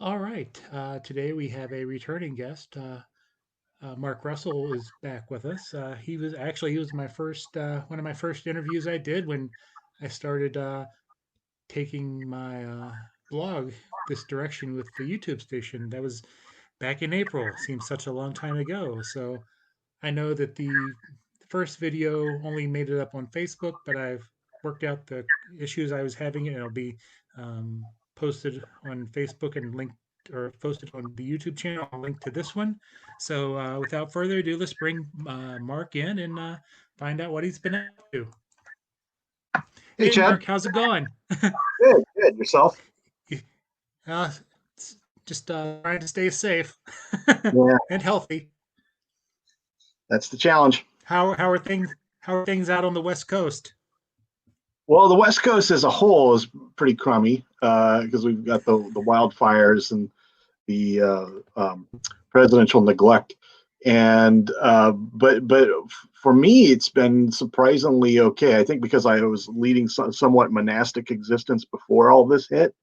All right. Today we have a returning guest. Mark Russell is back with us. He was my first one of my first interviews I did when I started taking my blog this direction with the YouTube station. That was back in April. Seems such a long time ago. So I know that the first video only made it up on Facebook, but I've worked out the issues I was having, and it'll be posted on Facebook and linked or posted on the YouTube channel. I'll link to this one. So without further ado, let's bring Mark in and find out what he's been up to. Hey, Hey, Chad. Mark, how's it going? Good, good. Yourself? uh, just trying to stay safe Yeah, and healthy. that's the challenge. How are things? How are things out on the West Coast? Well, the West Coast as a whole is pretty crummy because we've got the wildfires and the presidential neglect. And but for me, it's been surprisingly okay. I think because I was leading somewhat monastic existence before all this hit,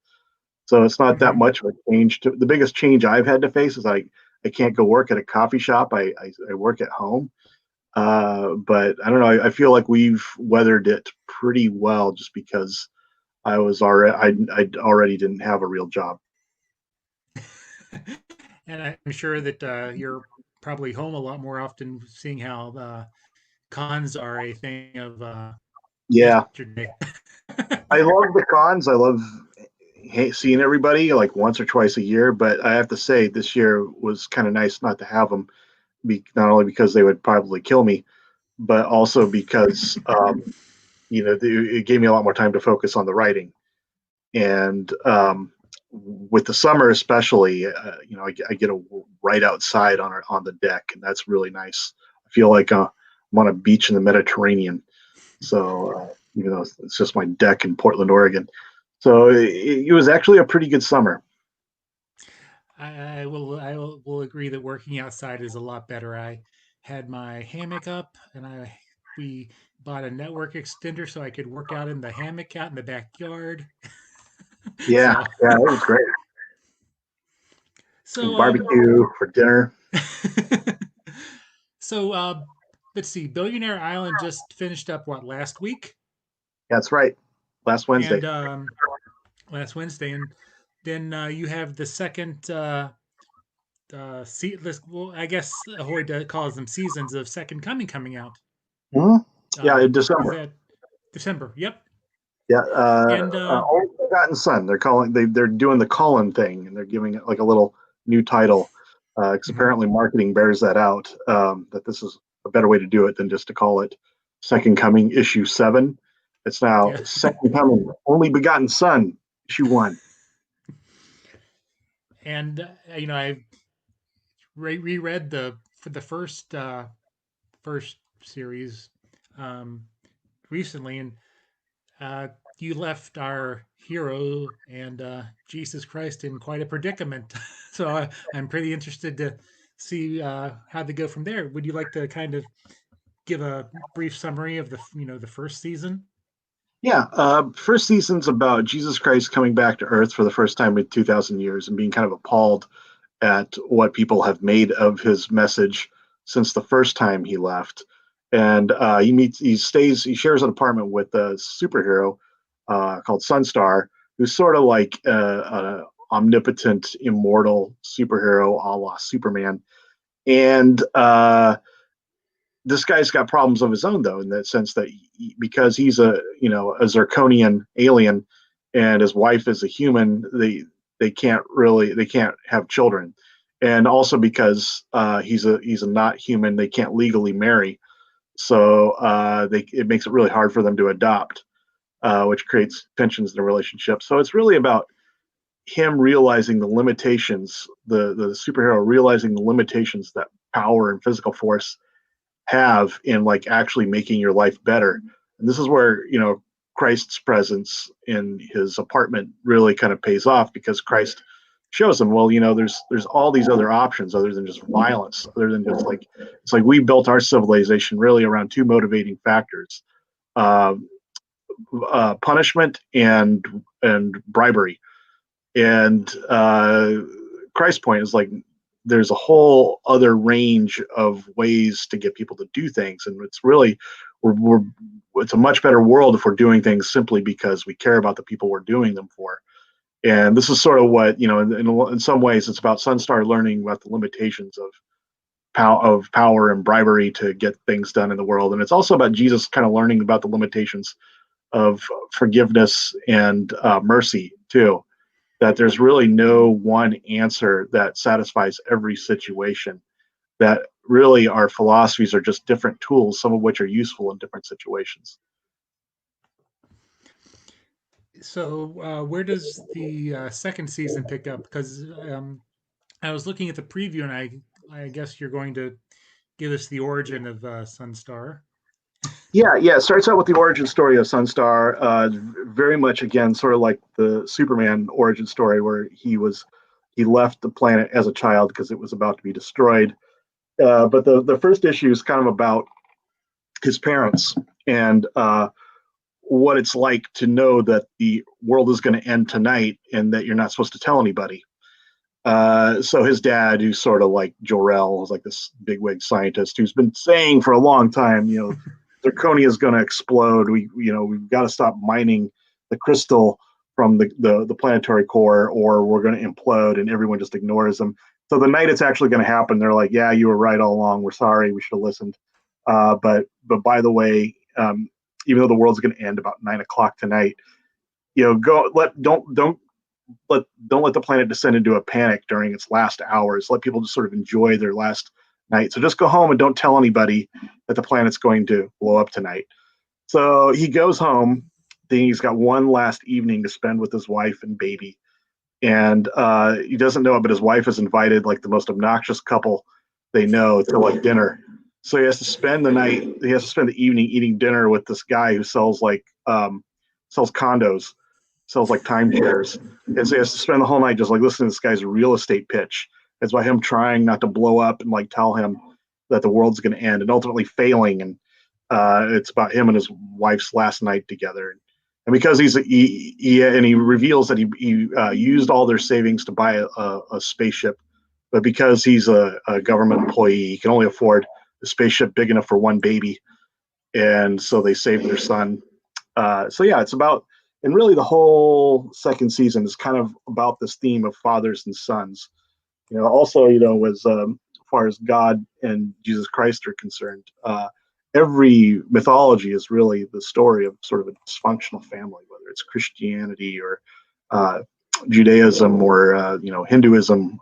so it's not that Hmm. much of a change. The biggest change I've had to face is I can't go work at a coffee shop. I work at home. But I don't know. I feel like we've weathered it pretty well just because I already didn't have a real job. And I'm sure that you're probably home a lot more often, seeing how cons are a thing of Yeah, yesterday. I love the cons. I love seeing everybody like once or twice a year. But I have to say, this year was kind of nice not to have them. Not only because they would probably kill me, but also because it gave me a lot more time to focus on the writing. And with the summer especially, I get a right outside on the deck, and that's really nice. I feel like I'm on a beach in the Mediterranean. So even though it's just my deck in Portland, Oregon, so it was actually a pretty good summer. I will agree that working outside is a lot better. I had my hammock up, and I we bought a network extender so I could work out in the hammock out in the backyard. Yeah, So yeah, it was great. so And barbecue for dinner. so let's see. Billionaire Island just finished up what last week, That's right. Last Wednesday. and last Wednesday, and then you have the second. Well, I guess Ahoy calls them seasons of Second Coming coming out. Hmm. Yeah, in Is December. that December? Yep. Yeah, And Only Begotten Son. They're doing the Colin thing, and they're giving it like a little new title. Because mhm, apparently marketing bears that out. That this is a better way to do it than just to call it Second Coming issue 7. It's now yeah. Second Coming, Only Begotten Son, issue 1. And I reread the for the first series um, recently, and uh, you left our hero and Jesus Christ in quite a predicament. So I'm pretty interested to see how they go from there. Would you like to kind of give a brief summary of the first season? Yeah, first season's about Jesus Christ coming back to Earth for the first time in 2,000 years and being kind of appalled at what people have made of his message since the first time he left. And he shares an apartment with a superhero called Sunstar, who's sort of like an omnipotent, immortal superhero a la Superman. And this guy's got problems of his own, though, in that sense that because he's a Zirconian alien and his wife is a human, they can't have children, and also because he's a not human, they can't legally marry. So it makes it really hard for them to adopt, which creates tensions in the relationship. So it's really about him realizing the limitations, the superhero realizing the limitations that power and physical force have in like actually making your life better. And this is where, Christ's presence in his apartment really kind of pays off because Christ shows him, well, there's all these other options other than just violence, other than just like it's like we built our civilization really around two motivating factors: uh, punishment and bribery. And Christ's point is like there's a whole other range of ways to get people to do things, and it's really we're it's a much better world if we're doing things simply because we care about the people we're doing them for. And this is sort of what in some ways it's about Sunstar learning about the limitations of power and bribery to get things done in the world, and it's also about Jesus kind of learning about the limitations of forgiveness and mercy too. That there's really no one answer that satisfies every situation. That really our philosophies are just different tools, some of which are useful in different situations. So, where does the second season pick up? Because I was looking at the preview, and I guess you're going to give us the origin of Sunstar. Yeah. It starts out with the origin story of Sunstar, very much again, sort of like the Superman origin story, where he left the planet as a child because it was about to be destroyed. But the first issue is kind of about his parents and what it's like to know that the world is going to end tonight and that you're not supposed to tell anybody. So his dad, who's sort of like Jor-El, is like this bigwig scientist who's been saying for a long time, zirconia is going to explode. We've got to stop mining the crystal from the planetary core, or we're going to implode, and everyone just ignores them. So the night it's actually going to happen, they're like, "Yeah, you were right all along. We're sorry. We should have listened." But by the way, even though the world's going to end about 9 o'clock tonight, go let don't let the planet descend into a panic during its last hours. Let people just sort of enjoy their last night. So just go home and don't tell anybody that the planet's going to blow up tonight. So he goes home. Then he's got one last evening to spend with his wife and baby. And he doesn't know it, but his wife is invited, like the most obnoxious couple they know, to like dinner. So he has to spend the night. He has to spend the evening eating dinner with this guy who sells condos, sells like timeshares, and so he has to spend the whole night just like listening to this guy's real estate pitch. It's by him trying not to blow up and like tell him that the world's going to end, and ultimately failing. And it's about him and his wife's last night together. And because he reveals that he used all their savings to buy a spaceship, but because he's a government employee, he can only afford a spaceship big enough for one baby, and so they saved their son. So yeah, it's about, and really the whole second season is kind of about this theme of fathers and sons. Also, as far as God and Jesus Christ are concerned, every mythology is really the story of sort of a dysfunctional family, whether it's Christianity or uh, Judaism or Hinduism,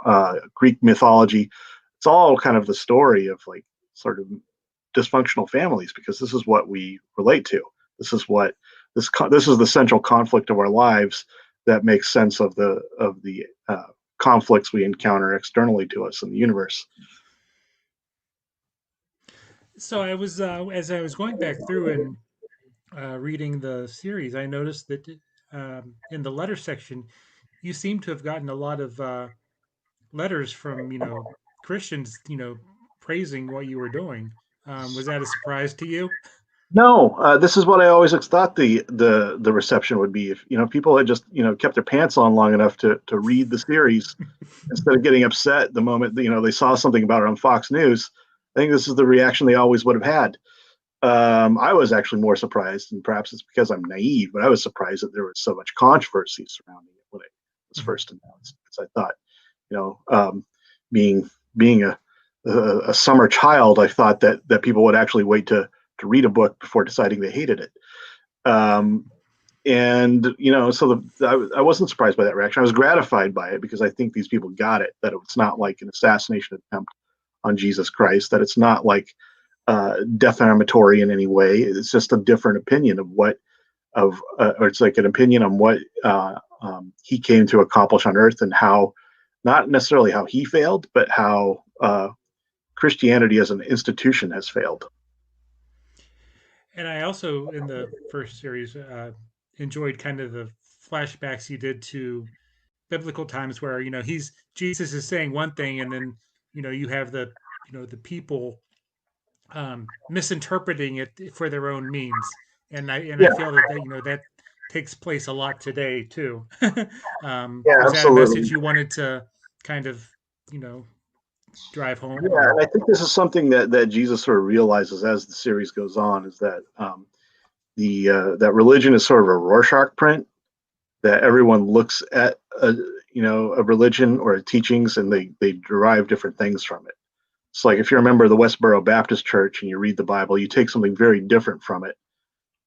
Greek mythology. It's all kind of the story of like sort of dysfunctional families, because this is what we relate to. This is what this is the central conflict of our lives that makes sense of the conflicts we encounter externally to us in the universe. So I was as I was going back through and reading the series, I noticed that in the letter section, you seem to have gotten a lot of letters from Christians, praising what you were doing. Was that a surprise to you? No, this is what I always thought the reception would be. If people had just kept their pants on long enough to read the series instead of getting upset the moment they saw something about it on Fox News. I think this is the reaction they always would have had. I was actually more surprised, and perhaps it's because I'm naive, but I was surprised that there was so much controversy surrounding it when it was Mhm. first announced. Because I thought, you know, being a summer child, I thought that people would actually wait to read a book before deciding they hated it. Um, and so I wasn't surprised by that reaction. I was gratified by it because I think these people got it, that it's not like an assassination attempt on Jesus Christ, that it's not like defamatory in any way. It's just a different opinion of or it's like an opinion on what he came to accomplish on earth, and how, not necessarily how he failed, but how Christianity as an institution has failed. And I also, in the first series, enjoyed kind of the flashbacks he did to biblical times where he's Jesus is saying one thing, and then you have the people misinterpreting it for their own means, and I Yeah, feel that takes place a lot today too. Yeah, Was that a absolutely. message you wanted to kind of, you know, drive home Yeah, or? and I think this is something that Jesus sort of realizes as the series goes on is that the that religion is sort of a Rorschach print, that everyone looks at a religion or a teachings and they derive different things from it. It's like if you remember the Westboro Baptist Church and you read the Bible, you take something very different from it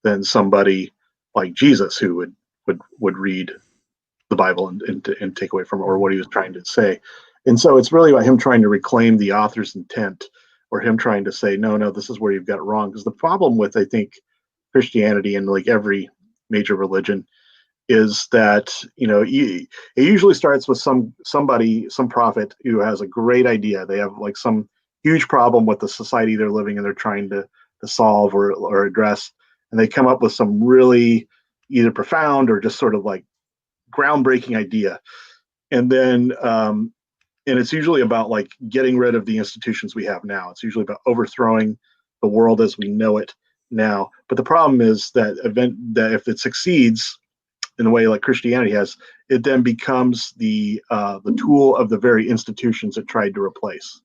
than somebody like Jesus who would read the Bible and take away from it or what he was trying to say. And so it's really about him trying to reclaim the author's intent or him trying to say, no, no, this is where you've got it wrong. Because the problem with, I think, Christianity and like every major religion is that it usually starts with some prophet who has a great idea. They have like some huge problem with the society they're living in, they're trying to solve or address, and they come up with some really either profound or just sort of like groundbreaking idea, and then and it's usually about like getting rid of the institutions we have now. It's usually about overthrowing the world as we know it now. But the problem is that if it succeeds in a way like Christianity has, it then becomes the tool of the very institutions it tried to replace.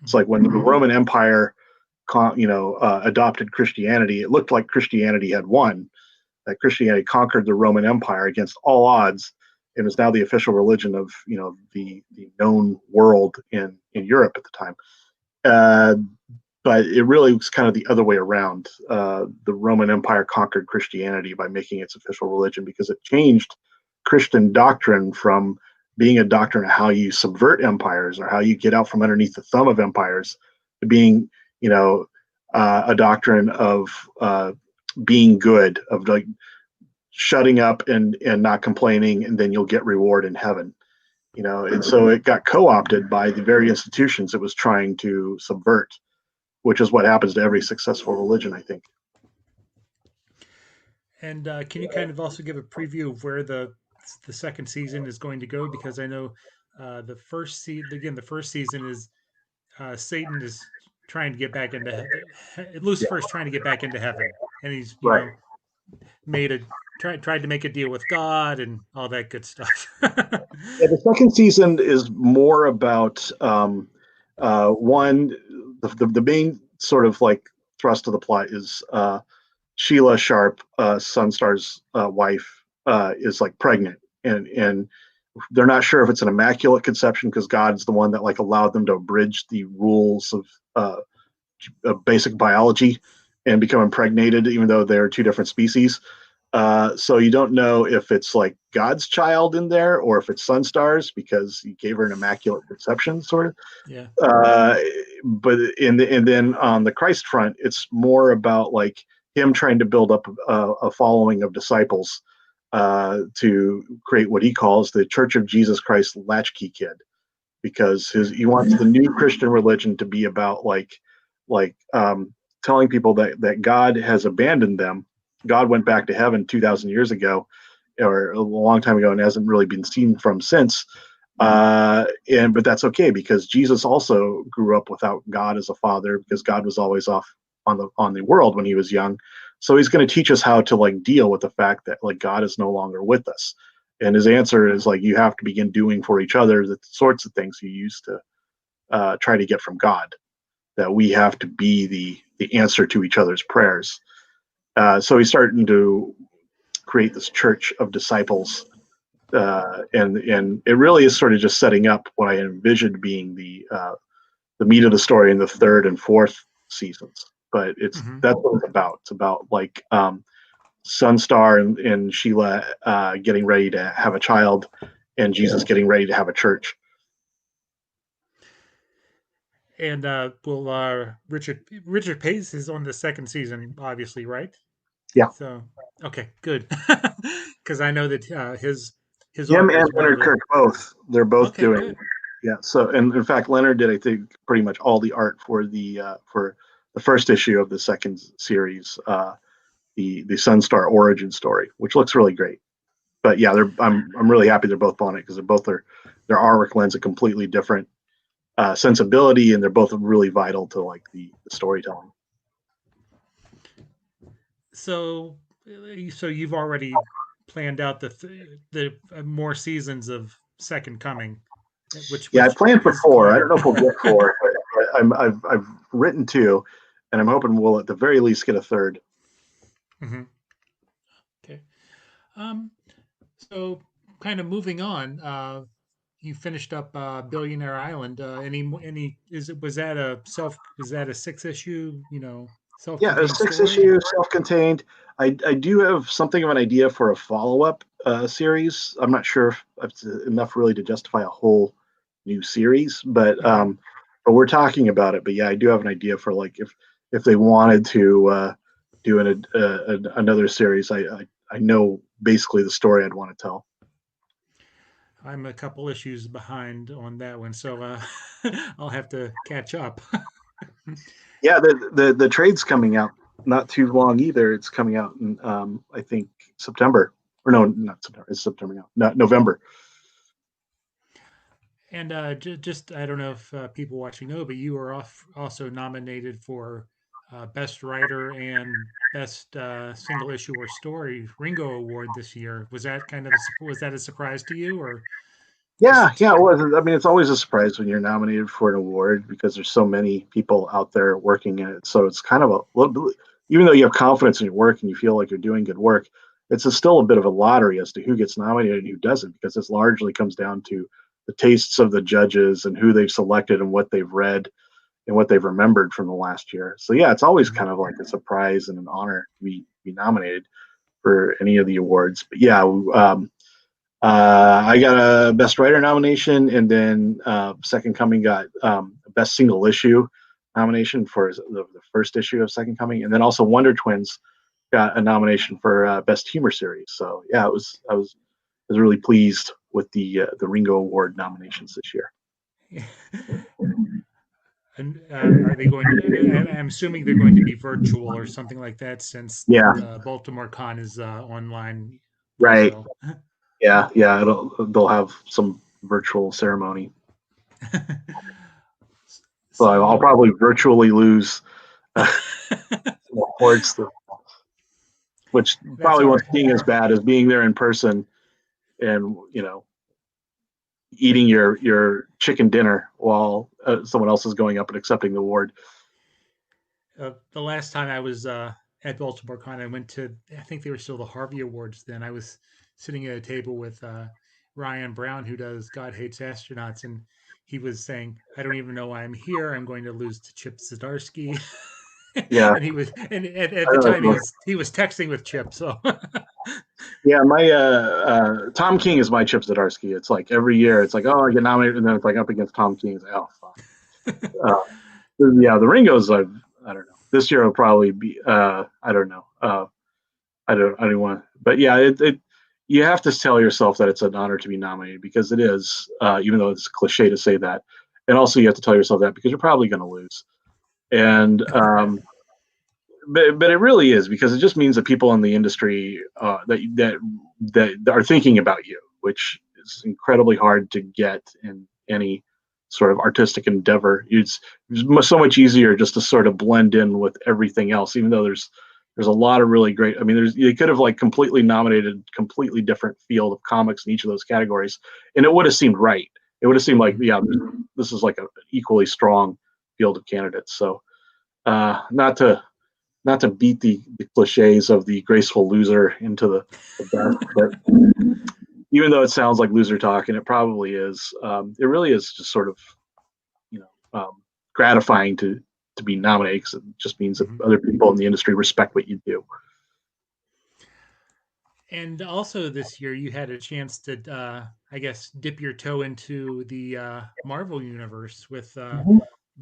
It's like when the Roman Empire, adopted Christianity, it looked like Christianity had won. That Christianity conquered the Roman Empire against all odds, and is now the official religion of the known world in Europe at the time. Uh, but it really was kind of the other way around. The Roman Empire conquered Christianity by making its official religion because it changed Christian doctrine from being a doctrine of how you subvert empires or how you get out from underneath the thumb of empires to being, a doctrine of being good, of like shutting up and not complaining, and then you'll get reward in heaven. And so it got co-opted by the very institutions it was trying to subvert, which is what happens to every successful religion, I think. And can you kind of also give a preview of where the second season is going to go? Because I know the first season is Satan is trying to get back into Yeah, Lucifer is trying to get back into heaven, and he's right. made a tried to make a deal with God and all that good stuff. Yeah, the second season is more about one. The main sort of like thrust of the plot is Sheila Sharp, Sunstar's wife, is like pregnant, and they're not sure if it's an immaculate conception because God's the one that like allowed them to abridge the rules of basic biology and become impregnated, even though they're two different species. So you don't know if it's like God's child in there or if it's Sunstar's because he gave her an immaculate conception, sort of. Yeah. Uh, but and then on the Christ front, it's more about like him trying to build up a following of disciples to create what he calls the Church of Jesus Christ Latchkey Kid, because he wants the new Christian religion to be about like telling people that God has abandoned them. God went back to heaven 2,000 years ago, or a long time ago, and hasn't really been seen from since. But that's okay because Jesus also grew up without God as a father because God was always off on the world when he was young. So he's going to teach us how to like deal with the fact that like God is no longer with us. And his answer is like you have to begin doing for each other the sorts of things you used to try to get from God. That we have to be the answer to each other's prayers. So he's starting to create this church of disciples, and it really is sort of just setting up what I envisioned being the meat of the story in the third and fourth seasons. But Hmm. that's what it's about. It's about like Sunstar and Sheila getting ready to have a child, and Jesus getting ready to have a church. And will Richard Pace is on the second season, obviously, right? Yeah, So okay, good, because I know that his him art and was one of Leonard the. Kirk both. They're both Okay, doing. good. Yeah. So, and in fact, Leonard did, I think, pretty much all the art for the first issue of the second series, the Sunstar origin story, which looks really great. But yeah, I'm really happy they're both on it because their artwork lends a completely different sensibility, and they're both really vital to like the storytelling. So, so you've already planned out the more seasons of Second Coming, Yeah, I which planned for is four. I don't planned. know if we'll get four, but I've written two, and I'm hoping we'll at the very least get a third. Hmm. Okay. Um, so kind of moving on. You finished up Billionaire Island. Any is it was that a self is that a 6 issue, Yeah, a self-contained six story? issue, self-contained. I do have something of an idea for a follow-up series. I'm not sure if it's enough really to justify a whole new series, Hmm. but we're talking about it. But yeah, I do have an idea for like if they wanted to do another series. I know basically the story I'd want to tell. I'm a couple issues behind on that one, so I'll have to catch up. Yeah, the trade's coming out not too long either. It's coming out in I think September, or no, not September. It's September now. No, November. And just, I don't know if people watching know, but you were also nominated for Best Writer and Best Single Issue or Story Ringo Award this year. Was that was that a surprise to you, or Yeah, just? yeah, it was. I mean, it's always a surprise when you're nominated for an award because there's so many people out there working in it. So it's kind of a little bit, even though you have confidence in your work and you feel like you're doing good work, still a bit of a lottery as to who gets nominated and who doesn't, because this largely comes down to the tastes of the judges and who they've selected and what they've read and what they've remembered from the last year. So yeah, it's always Mhm. kind of like a surprise and an honor to be nominated for any of the awards. But yeah, I got a Best Writer nomination, and then Second Coming got Best Single Issue nomination for the first issue of Second Coming, and then also Wonder Twins got a nomination for Best Humor Series. So yeah, I was really pleased with the Ringo Award nominations this year. And are they going to? I'm assuming they're going to be virtual or something like that, since Yeah, Baltimore Con is online right. also. Yeah, yeah. They'll have some virtual ceremony, so I'll So, probably virtually lose some awards, which that's probably all won't right. seem as bad as being there in person and eating your chicken dinner while someone else is going up and accepting the award. The last time I was at Baltimore Con, I went to, I think they were still the Harvey Awards then. I was sitting at a table with Ryan Brown, who does God Hates Astronauts, and he was saying, I don't even know why I'm here. I'm going to lose to Chip Zdarsky. Yeah, And at I the don't time know. he was texting with Chip. So Yeah, my Tom King is my Chip Zdarsky. It's like every year, it's like, oh, I get nominated, and then it's like up against Tom King. It's like, oh fuck. Uh, yeah, the Ringos. I don't know. This year will probably be. I don't know. I don't want. But yeah, it you have to tell yourself that it's an honor to be nominated because it is. Even though it's cliche to say that, and also you have to tell yourself that because you're probably going to lose. And but it really is because it just means that people in the industry that are thinking about you, which is incredibly hard to get in any sort of artistic endeavor. It's so much easier just to sort of blend in with everything else, even though there's a lot of really great. I mean, you could have like completely nominated completely different field of comics in each of those categories, and it would have seemed right. It would have seemed like, Mhm. yeah, this is like an equally strong field of candidates. So not to beat the cliches of the graceful loser into the best, but even though it sounds like loser talk, and it probably is, it really is just sort of you know gratifying to be nominated because it just means that Mhm. other people in the industry respect what you do. And also this year, you had a chance to, I guess, dip your toe into the Marvel universe with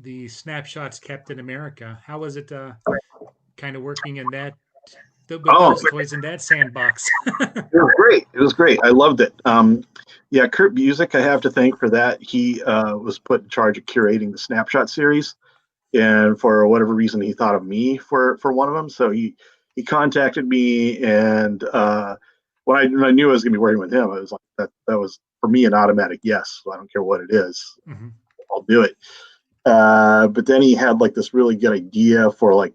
the Snapshots Captain America. How was it kind of working in that, with Oh, those toys in that sandbox? it was great. It was great. I loved it. Yeah, Kurt Busiek, I have to thank for that. He was put in charge of curating the Snapshot series, and for whatever reason, he thought of me for one of them. So he contacted me, and when I knew I was going to be working with him, I was like, that was for me an automatic yes. So I don't care what it is, Hmm. I'll do it. But then he had like this really good idea for like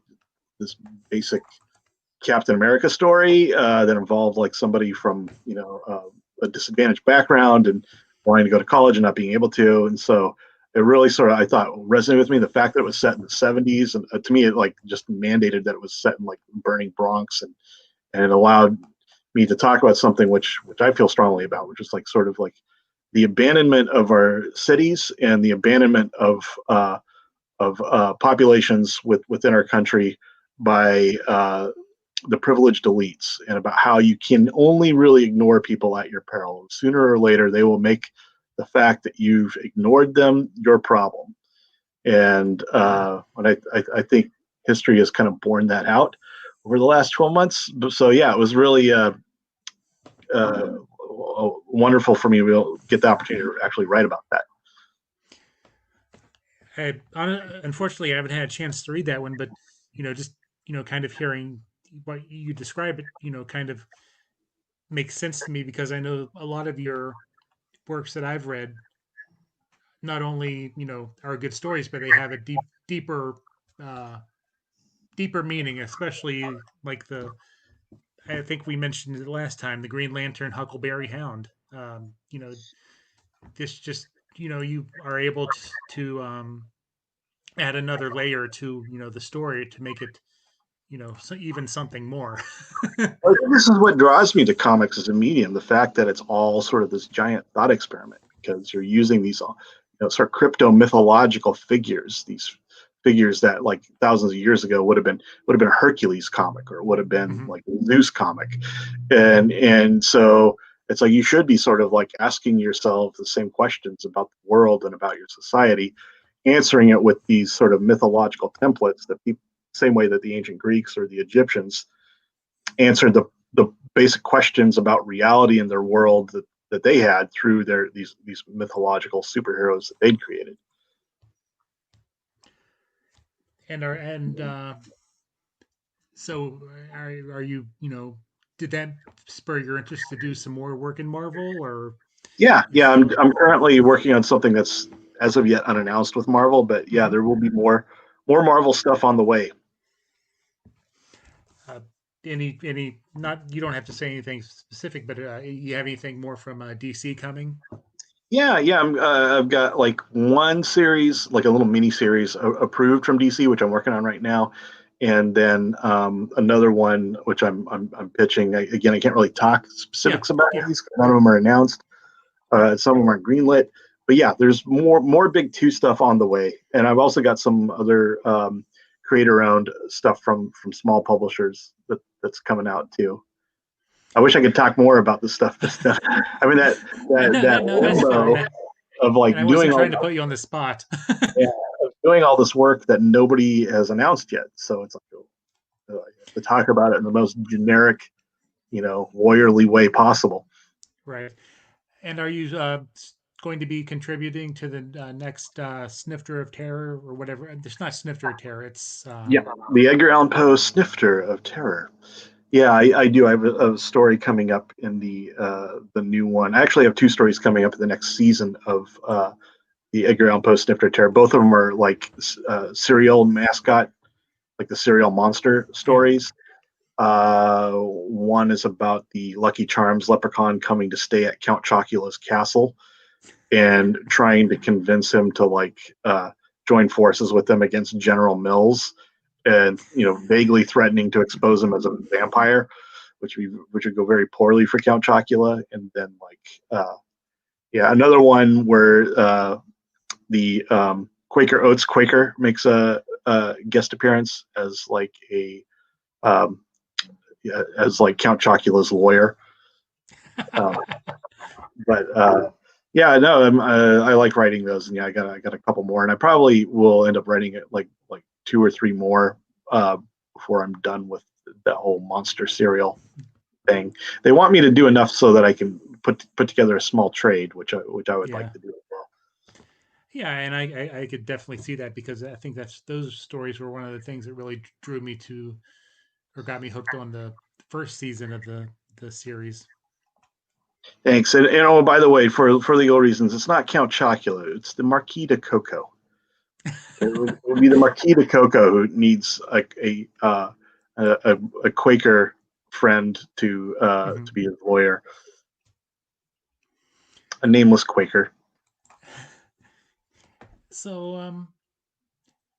this basic Captain America story that involved like somebody from a disadvantaged background and wanting to go to college and not being able to, and so it really sort of I thought resonated with me. The fact that it was set in the 70s, and to me it like just mandated that it was set in like burning Bronx, and it allowed me to talk about something which I feel strongly about, which is like sort of like the abandonment of our cities and the abandonment of populations within our country by the privileged elites, and about how you can only really ignore people at your peril. Sooner or later, they will make the fact that you've ignored them your problem. And I think history has kind of borne that out over the last 12 months. So yeah, it was really wonderful for me to get the opportunity to actually write about that. Unfortunately, I haven't had a chance to read that one, but just kind of hearing what you describe it, kind of makes sense to me because I know a lot of your works that I've read not only are good stories, but they have a uh, deeper meaning, especially like the I think we mentioned it last time, the Green Lantern Huckleberry Hound. This just you are able to add another layer to the story to make it so even something more. This is what draws me to comics as a medium: the fact that it's all sort of this giant thought experiment, because you're using these sort of crypto mythological figures, these figures that like thousands of years ago would have been a Hercules comic, or would have been Hmm. like a Zeus comic, and so it's like you should be sort of like asking yourself the same questions about the world and about your society, answering it with these sort of mythological templates that people, same way that the ancient Greeks or the Egyptians answered the basic questions about reality in their world that they had through these mythological superheroes that they'd created. And so are you did that spur your interest to do some more work in Marvel or Yeah, or I'm currently working on something that's as of yet unannounced with Marvel, but yeah, Mhm. there will be more Marvel stuff on the way. uh, any not you don't have to say anything specific, but you have anything more from DC coming? Yeah. I've got like one series, like a little mini series approved from DC, which I'm working on right now, and then another one which I'm pitching. Again, I can't really talk Yeah, specifics about yeah. these. None of them are announced. Some of them are greenlit, but yeah, there's more big two stuff on the way, and I've also got some other creator owned stuff from small publishers that's coming out too. I wish I could talk more about this stuff. Just I mean that No, that's limbo fine. of And I like wasn't trying to put you on the spot. yeah, of doing all this work that nobody has announced yet. So it's like to talk about it in the most generic, lawyerly way possible. Right. And are you going to be contributing to the next Snifter of Terror or whatever? It's not Snifter of Terror. It's Yeah, the Edgar Allan Poe Snifter of Terror. Yeah, I do. I have a story coming up in the new one. I actually have two stories coming up in the next season of the Edgar Allan Poe Snifter of Terror. Both of them are like serial mascot, like the serial monster yeah. stories. One is about the Lucky Charms leprechaun coming to stay at Count Chocula's castle and trying to convince him to like join forces with them against General Mills, and vaguely threatening to expose him as a vampire, which would go very poorly for Count Chocula. And then like yeah, another one where the Quaker Oats Quaker makes a guest appearance as like a yeah, as like Count Chocula's lawyer. Uh, but yeah, no, I like writing those, and yeah, I got a couple more, and I probably will end up writing it like two or three more before I'm done with that whole monster serial thing. They want me to do enough so that I can put together a small trade, which I would like Yeah. to do as well. Yeah, and I could definitely see that because I think that's those stories were one of the things that really drew me to or got me hooked on the first season of the series. Thanks, and oh, by the way, for legal reasons, it's not Count Chocula; it's the Marquis de Coco. It would be the Marquis de Coco who needs like a a Quaker friend to be his lawyer, a nameless Quaker. So,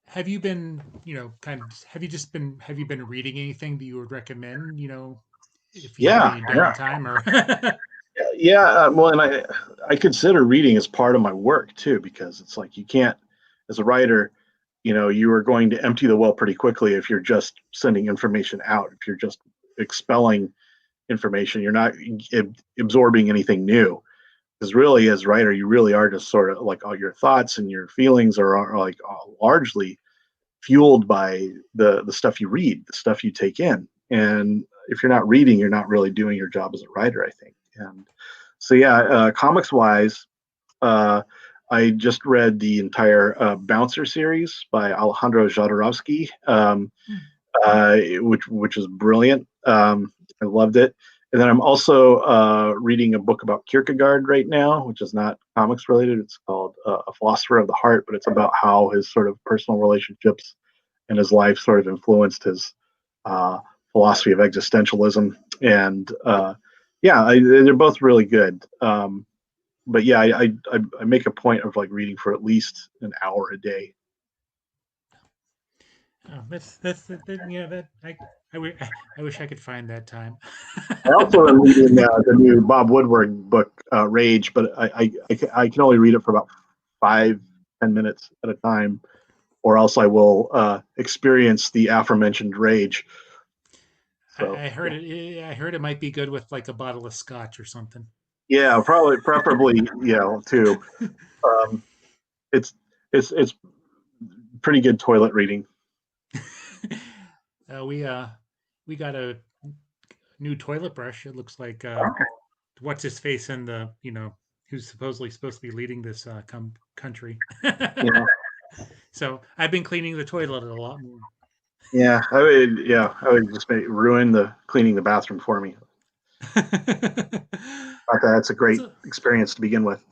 have you been, have you been reading anything that you would recommend, if you have Yeah, any yeah, downtime or? yeah. Well, and I consider reading as part of my work too, because it's like you can't, as a writer, you are going to empty the well pretty quickly if you're just sending information out. If you're just expelling information, you're not absorbing anything new. Because really, as a writer, you really are just sort of like all your thoughts and your feelings are like largely fueled by the stuff you read, the stuff you take in. And if you're not reading, you're not really doing your job as a writer, I think. And so, yeah, comics wise, uh, I just read the entire Bouncer series by Alejandro Jodorowsky, which is brilliant. I loved it. And then I'm also reading a book about Kierkegaard right now, which is not comics related. It's called A Philosopher of the Heart, but it's about how his sort of personal relationships and his life sort of influenced his uh, philosophy of existentialism. And yeah, they're both really good. But yeah, I make a point of like reading for at least an hour a day. Oh, I wish I could find that time. I also am reading the new Bob Woodward book, Rage, but I can only read it for about 5-10 minutes at a time, or else I will experience the aforementioned rage. So I heard it. I heard it might be good with like a bottle of scotch or something. yeah, probably preferably too. Um, it's it's pretty good toilet reading. uh, we uh we got a new toilet brush. It looks like Okay. what's his face in the who's supposedly supposed to be leading this country. Yeah, So I've been cleaning the toilet a lot more. I would just ruin the cleaning the bathroom for me. Okay, that's a great so, experience to begin with.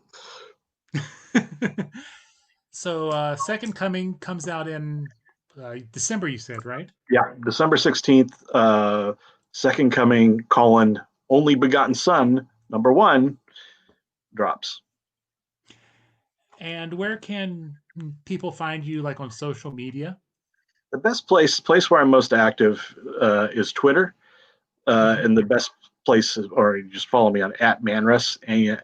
so Second Coming comes out in December. You said right? Yeah, December 16th, Second Coming, Only Begotten Son, #1, drops. And where can people find you, like on social media? The best place where I'm most active is Twitter, Hmm. and the best place or you just follow me on @Manruss,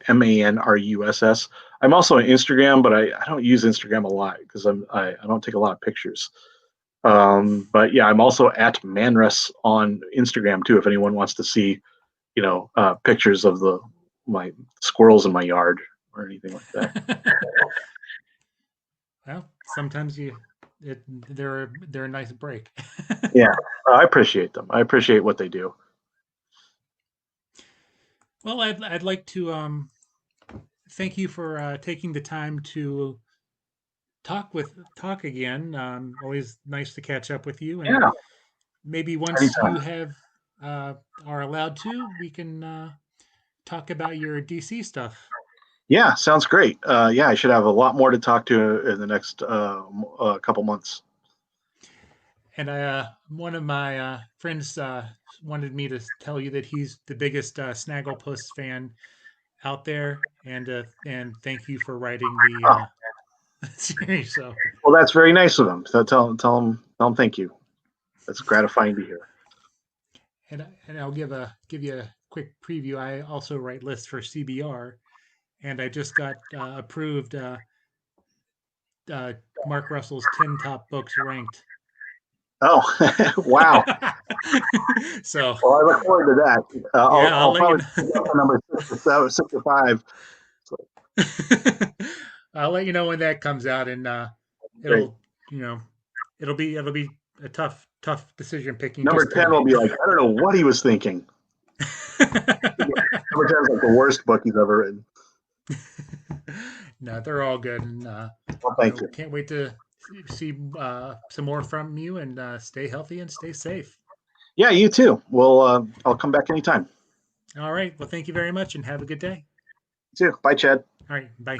MANRUSS. I'm also on Instagram, but I don't use Instagram a lot because I don't take a lot of pictures. But yeah, I'm also @Manruss on Instagram too. If anyone wants to see, pictures of my squirrels in my yard or anything like that. Well, sometimes they're a nice break. Yeah, I appreciate them. I appreciate what they do. Well, I'd like to thank you for taking the time to talk again. Always nice to catch up with you, and Yeah, maybe once you anytime. have uh, are allowed to, we can talk about your DC stuff. Yeah, sounds great. Yeah, I should have a lot more to talk to in the next couple months. And one of my friends wanted me to tell you that he's the biggest Snagglepuss fan out there, and thank you for writing the Oh, series. So, well, that's very nice of them. So tell them thank you. That's gratifying to hear. and I'll give you a quick preview. I also write lists for CBR, and I just got approved uh, Mark Russell's 10 top books ranked. Oh, wow. So, Well, I look forward to that. yeah, I'll I'll let you probably know. pick up to number 6 or 7, 6 or 5. So, I'll let you know when that comes out, and great. it'll you know it'll be a tough decision picking Number just 10 to. will be like, I don't know what he was thinking. Number 10 is like the worst book he's ever written. No, they're all good, and Well, thank you. can't wait to see some more from you, and stay healthy and stay safe. Yeah, you too. I'll come back anytime. All right. Well, thank you very much, and have a good day. You too. Bye, Chad. All right. Bye.